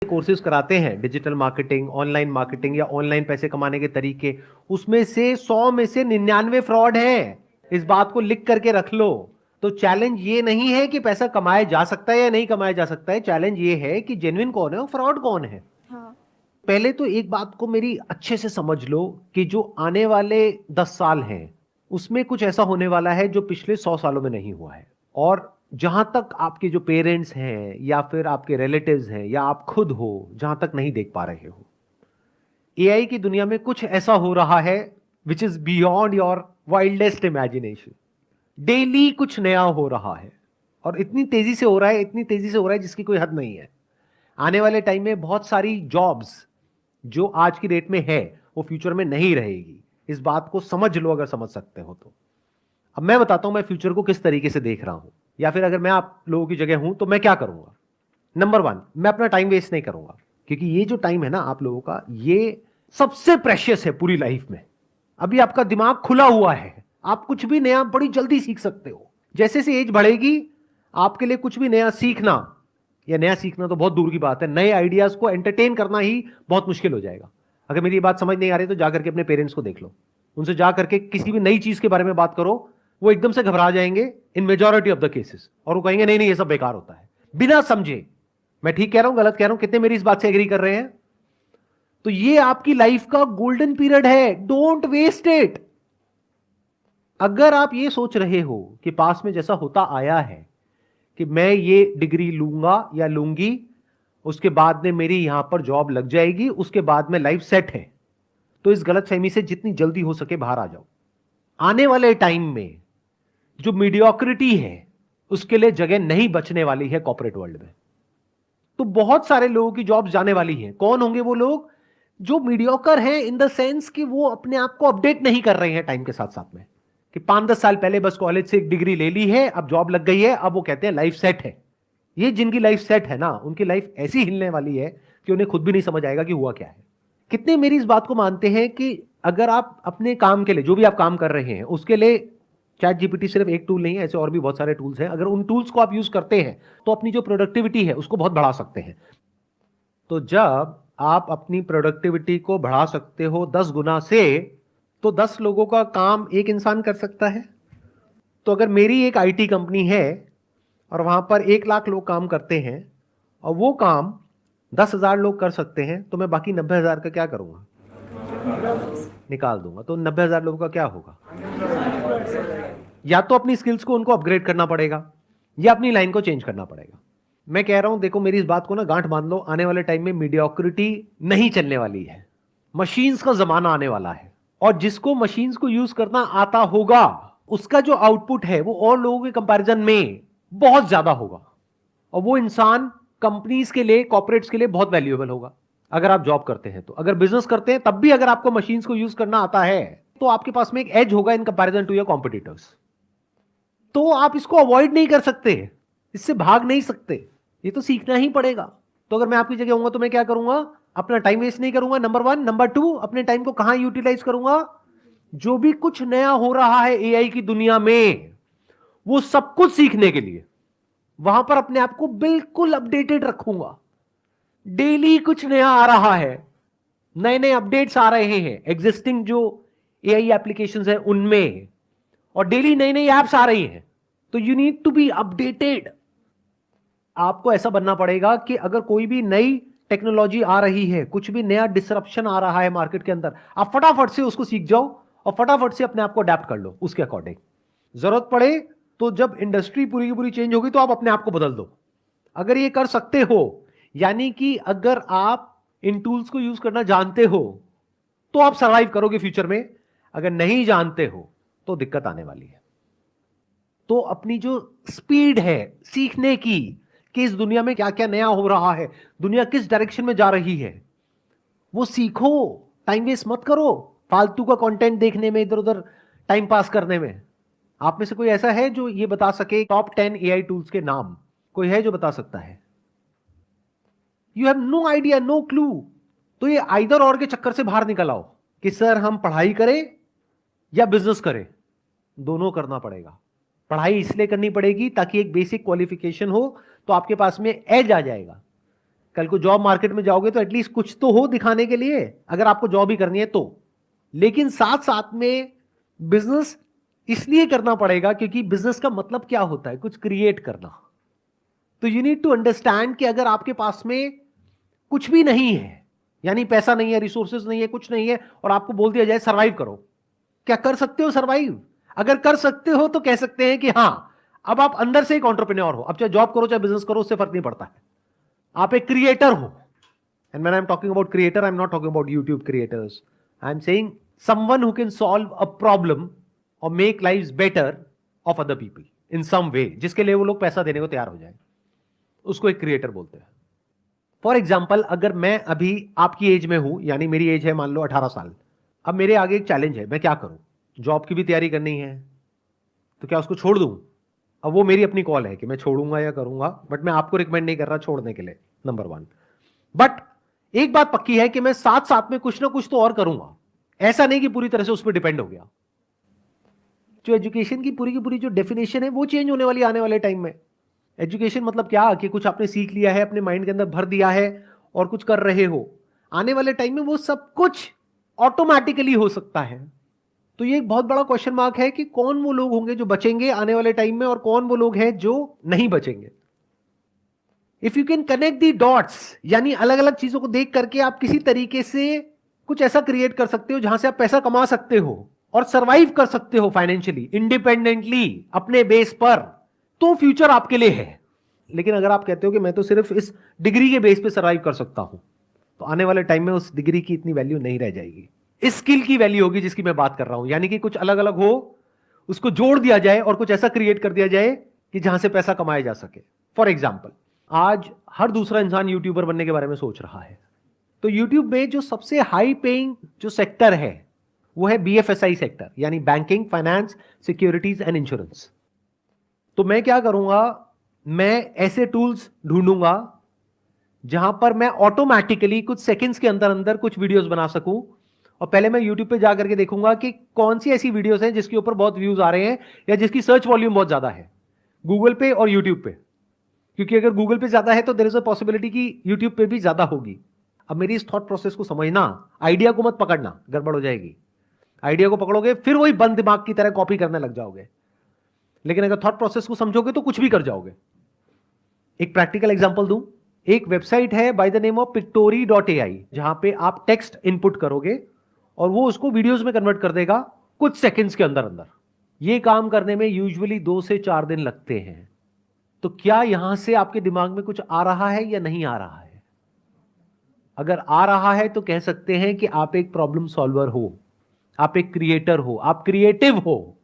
Courses कराते हैं, digital marketing, online marketing या ऑनलाइन पैसे कमाने के तरीके, उसमें से 100 में से 99 फ्रॉड है। इस बात को लिख करके रख लो। तो चैलेंज ये नहीं है कि पैसा कमाया जा सकता है या नहीं कमाया जा सकता है, चैलेंज ये है कि जेन्युइन कौन है और फ्रॉड कौन है। हाँ। पहले तो एक बात को मेरी अच्छे से समझ लो कि जो आने वाले 10 साल हैं उसमें कुछ ऐसा होने वाला है जो पिछले 100 सालों में नहीं हुआ है। और जहां तक आपके जो पेरेंट्स हैं या फिर आपके रिलेटिव्स हैं या आप खुद हो, जहां तक नहीं देख पा रहे हो, एआई की दुनिया में कुछ ऐसा हो रहा है which is beyond your wildest imagination. Daily कुछ नया हो रहा है और इतनी तेजी से हो रहा है, इतनी तेजी से हो रहा है जिसकी कोई हद नहीं है। आने वाले टाइम में बहुत सारी जॉब्स जो आज की डेट में है वो फ्यूचर में नहीं रहेगी। इस बात को समझ लो अगर समझ सकते हो तो। अब मैं बताता हूं मैं फ्यूचर को किस तरीके से देख रहा हूं, या फिर अगर मैं आप लोगों की जगह हूं तो मैं क्या करूंगा। नंबर 1, मैं अपना टाइम वेस्ट नहीं करूंगा, क्योंकि ये जो टाइम है ना आप लोगों का, ये सबसे प्रेशियस है पूरी लाइफ में। अभी आपका दिमाग खुला हुआ है, आप कुछ भी नया बड़ी जल्दी सीख सकते हो। जैसे से एज बढ़ेगी आपके लिए कुछ भी नया सीखना, या नया सीखना तो बहुत दूर की बात है, नए आइडियाज को एंटरटेन करना ही बहुत मुश्किल हो जाएगा। अगर मेरी बात समझ नहीं आ रही तो जाकर के अपने पेरेंट्स को देख लो, उनसे जाकर के किसी भी नई चीज के बारे में बात करो, वो एकदम से घबरा जाएंगे इन मेजॉरिटी ऑफ द केसेस, और वो कहेंगे नहीं नहीं ये सब बेकार होता है, बिना समझे। मैं ठीक कह रहा हूं गलत कह रहा हूं, कितने मेरी इस बात से एग्री कर रहे हैं। तो ये आपकी लाइफ का गोल्डन पीरियड है, डोंट वेस्ट इट। अगर आप ये सोच रहे हो कि पास में जैसा होता आया है कि मैं ये डिग्री लूंगा या लूंगी, उसके बाद में मेरी यहां पर जॉब लग जाएगी, उसके बाद में लाइफ सेट है, तो इस गलतफहमी से जितनी जल्दी हो सके बाहर आ जाओ। आने वाले टाइम में जो मीडियोक्रिटी है उसके लिए जगह नहीं बचने वाली है कॉर्पोरेट वर्ल्ड में। तो बहुत सारे लोगों की जॉब्स जाने वाली हैं। कौन होंगे वो लोग? जो मीडियोकर हैं इन द सेंस कि वो अपने आप को अपडेट नहीं कर रहे हैं टाइम के साथ साथ में, कि 5-10 साल पहले बस कॉलेज से एक डिग्री ले ली है, अब जॉब लग गई है, अब वो कहते हैं लाइफ सेट है। ये जिनकी लाइफ सेट है ना, उनकी लाइफ ऐसी हिलने वाली है कि उन्हें खुद भी नहीं समझ आएगा कि हुआ क्या है। कितने मेरी इस बात को मानते हैं कि अगर आप अपने काम के लिए, जो भी आप काम कर रहे हैं उसके लिए, चैट जीपीटी सिर्फ एक टूल नहीं है, ऐसे और भी बहुत सारे टूल्स हैं, अगर उन टूल्स को आप यूज करते हैं तो अपनी जो प्रोडक्टिविटी है उसको बहुत बढ़ा सकते हैं। तो जब आप अपनी प्रोडक्टिविटी को बढ़ा सकते हो 10 गुना से, तो 10 लोगों का काम एक इंसान कर सकता है। तो अगर मेरी एक आईटी कंपनी है और वहां पर 1 लाख लोग काम करते हैं और वो काम 10,000 लोग कर सकते हैं, तो मैं बाकी 90,000 का क्या करूंगा? निकाल दूंगा। तो 90,000 लोगों का क्या होगा? या तो अपनी स्किल्स को उनको अपग्रेड करना पड़ेगा या अपनी लाइन को चेंज करना पड़ेगा। मैं कह रहा हूं, देखो मेरी इस बात को ना गांठ बांध लो, आने वाले टाइम में मीडियोक्रिटी नहीं चलने वाली है, मशीन्स का जमाना आने वाला है। और जिसको मशीन्स को यूज करना आता होगा उसका जो आउटपुट है वो और लोगों के कंपैरिजन में बहुत ज्यादा होगा, और वो इंसान कंपनीज के लिए, कॉर्पोरेट्स के लिए बहुत वैल्यूएबल होगा। अगर आप जॉब करते हैं तो, अगर बिजनेस करते हैं तब भी अगर आपको मशीन्स को यूज करना आता है तो आपके पास में एक एज होगा in comparison to your competitors. तो आप इसको अवॉइड नहीं कर सकते, इससे भाग नहीं सकते, ये तो सीखना ही पड़ेगा। तो अगर मैं आपकी जगह होऊंगा तो मैं क्या करूंगा? अपना टाइम वेस्ट नहीं करूंगा, नंबर 1। नंबर 2, अपने टाइम को कहां यूटिलाइज करूंगा? जो भी कुछ नया हो रहा है एआई की दुनिया में, वो सब कुछ सीखने के लिए वहां पर अपने आप को बिल्कुल अपडेटेड रखूंगा। डेली कुछ नया आ रहा है, नए नए अपडेट्स आ रहे हैं एग्जिस्टिंग जो एआई एप्लीकेशंस है उनमें, और डेली नई नई एप्स आ रही हैं। तो you need to be updated. आपको ऐसा बनना पड़ेगा कि अगर कोई भी नई टेक्नोलॉजी आ रही है, कुछ भी नया डिसरप्शन आ रहा है मार्केट के अंदर, आप फटाफट से उसको सीख जाओ और फटाफट से अपने आप को अडेप्ट कर लो उसके अकॉर्डिंग। जरूरत पड़े तो जब इंडस्ट्री पूरी की पूरी चेंज होगी तो आप अपने आप को बदल दो। अगर ये कर सकते हो, यानी कि अगर आप इन टूल्स को यूज करना जानते हो तो आप सर्वाइव करोगे फ्यूचर में। अगर नहीं जानते हो तो दिक्कत आने वाली है। तो अपनी जो स्पीड है सीखने की, कि इस दुनिया में क्या क्या नया हो रहा है, दुनिया किस डायरेक्शन में जा रही है, वो सीखो। टाइम वेस्ट मत करो फालतू का कंटेंट देखने में, इधर उधर टाइम पास करने में। आप में से कोई ऐसा है जो ये बता सके टॉप 10 एआई टूल्स के नाम? कोई है जो बता सकता है? You have no idea, no clue. तो ये आइदर और के चक्कर से बाहर निकल आओ कि सर हम पढ़ाई करें या बिजनेस करें। दोनों करना पड़ेगा। पढ़ाई इसलिए करनी पड़ेगी ताकि एक बेसिक क्वालिफिकेशन हो, तो आपके पास में एज आ जाएगा। कल को जॉब मार्केट में जाओगे तो एटलीस्ट कुछ तो हो दिखाने के लिए, अगर आपको जॉब ही करनी है तो। लेकिन साथ साथ में बिजनेस इसलिए करना पड़ेगा क्योंकि बिजनेस का मतलब क्या होता है, कुछ क्रिएट करना। तो यू नीड टू अंडरस्टैंड कि अगर आपके पास में कुछ भी नहीं है, यानी पैसा नहीं है, रिसोर्सेज नहीं है, कुछ नहीं है, और आपको बोल दिया जाए सर्वाइव करो, क्या कर सकते हो सर्वाइव? अगर कर सकते हो तो कह सकते हैं कि हां, अब आप अंदर से एक एंटरप्रेन्योर हो। अब चाहे जॉब करो चाहे बिजनेस करो, उससे फर्क नहीं पड़ता है, आप एक क्रिएटर हो। And when I am talking about creator, I am not talking about YouTube creators, I am saying someone who can solve a problem और make lives better of other people in some way, जिसके लिए वो लोग पैसा देने को तैयार हो जाए, उसको एक क्रिएटर बोलते हैं। फॉर एग्जाम्पल, अगर मैं अभी आपकी एज में हूं, यानी मेरी एज है मान लो 18 साल, अब मेरे आगे एक चैलेंज है, मैं क्या करूं? जॉब की भी तैयारी करनी है, तो क्या उसको छोड़ दूं? अब वो मेरी अपनी कॉल है कि मैं छोड़ूंगा या करूंगा, बट मैं आपको रिकमेंड नहीं कर रहा छोड़ने के लिए, नंबर 1। बट एक बात पक्की है कि मैं साथ साथ में कुछ ना कुछ तो और करूंगा, ऐसा नहीं कि पूरी तरह से उस पर डिपेंड हो गया। जो एजुकेशन की पूरी जो डेफिनेशन है वो चेंज होने वाली आने वाले टाइम में। एजुकेशन मतलब क्या कि कुछ आपने सीख लिया है, अपने माइंड के अंदर भर दिया है और कुछ कर रहे हो। आने वाले टाइम में वो सब कुछ ऑटोमेटिकली हो सकता है। तो ये एक बहुत बड़ा क्वेश्चन मार्क है कि कौन वो लोग होंगे जो बचेंगे आने वाले टाइम में और कौन वो लोग हैं जो नहीं बचेंगे। If you can connect the dots, यानी अलग अलग चीजों को देख करके आप किसी तरीके से कुछ ऐसा क्रिएट कर सकते हो जहां से आप पैसा कमा सकते हो और सरवाइव कर सकते हो फाइनेंशियली, इंडिपेंडेंटली, अपने बेस पर, तो फ्यूचर आपके लिए है। लेकिन अगर आप कहते हो कि मैं तो सिर्फ इस डिग्री के बेस पे सरवाइव कर सकता हूं, तो आने वाले टाइम में उस डिग्री की इतनी वैल्यू नहीं रह जाएगी। इस स्किल की वैल्यू होगी जिसकी मैं बात कर रहा हूं, यानी कि कुछ अलग अलग हो, उसको जोड़ दिया जाए और कुछ ऐसा क्रिएट कर दिया जाए कि जहां से पैसा कमाया जा सके। फॉर एग्जाम्पल, आज हर दूसरा इंसान यूट्यूबर बनने के बारे में सोच रहा है। तो यूट्यूब में जो सबसे हाई पेइंग जो सेक्टर है वो है BFSI सेक्टर, यानी banking, finance, securities and insurance. तो मैं क्या करूंगा, मैं ऐसे टूल्स ढूंढूंगा जहां पर मैं ऑटोमेटिकली कुछ सेकंड्स के अंदर अंदर कुछ वीडियोस बना सकूं। और पहले मैं यूट्यूब पे जाकर के देखूंगा कि कौन सी ऐसी वीडियोस हैं जिसके ऊपर बहुत व्यूज आ रहे हैं या जिसकी सर्च वॉल्यूम बहुत ज्यादा है, गूगल पे और यूट्यूब पे। क्योंकि अगर गूगल पे ज्यादा है तो देयर इज अ पॉसिबिलिटी कि यूट्यूब पे भी ज्यादा होगी। अब मेरी इस थॉट प्रोसेस को समझना, आइडिया को मत पकड़ना, गड़बड़ हो जाएगी। आइडिया को पकड़ोगे फिर वही बंद दिमाग की तरह कॉपी करने लग जाओगे, लेकिन अगर थॉट प्रोसेस को समझोगे तो कुछ भी कर जाओगे। एक प्रैक्टिकल एग्जांपल दूं, एक वेबसाइट है by the name of pictory.ai, जहां पे आप टेक्स्ट इनपुट करोगे और वो उसको वीडियोस में कन्वर्ट कर देगा कुछ सेकंड्स के अंदर अंदर। ये काम करने में यूजुअली 2 से 4 दिन लगते हैं। तो क्या यहां से आपके दिमाग में कुछ आ रहा है या नहीं आ रहा है? अगर आ रहा है तो कह सकते हैं कि आप एक प्रॉब्लम सॉल्वर हो, आप एक क्रिएटर हो, आप क्रिएटिव हो।